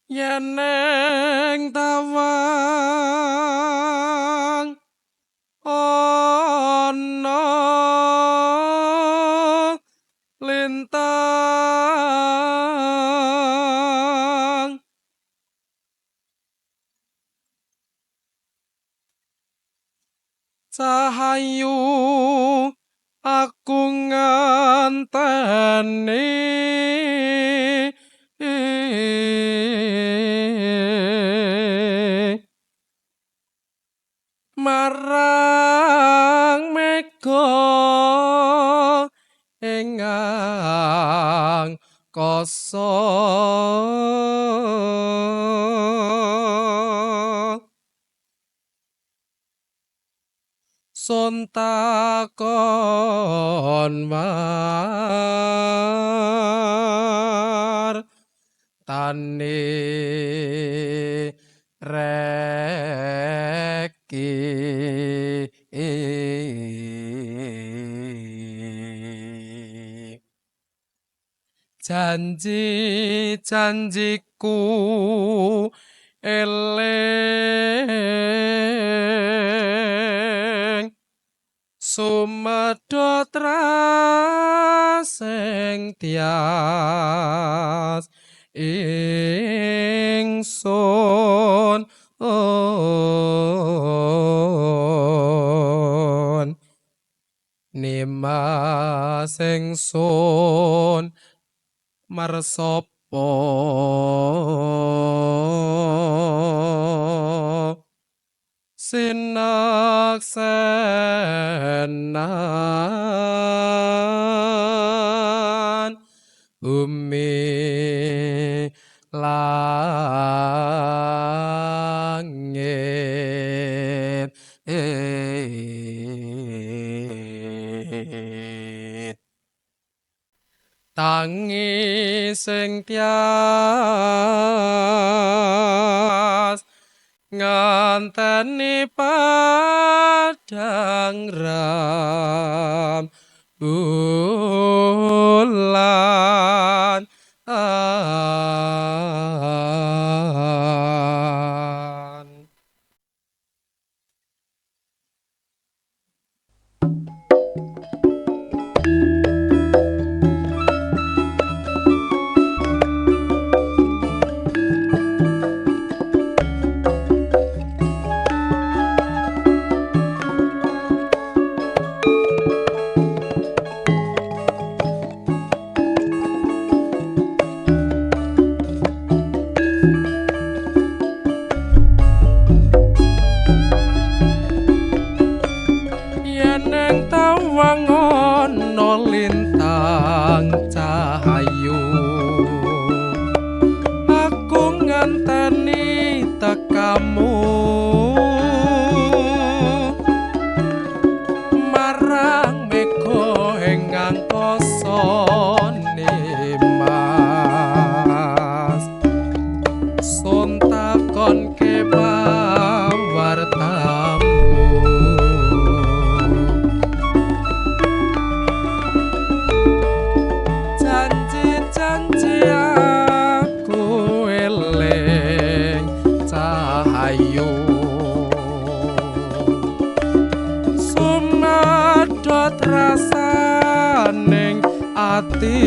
Yeneng tawang ana lintang cahayu aku nganteni marang mega engang koso sontakon war tani reki janji-janjiku eleng sumedhot rasing tias ingsun nimas ingsun marsapa sinaksenan bumi langit tangi sing tias nganteni padang ram bulan yeneng tawang ana lintang cahayu aku nganteni tekamu marang mega engang koso nimas sontakon kebawartamu janji aku eleng cahayu sumadot rasaning ati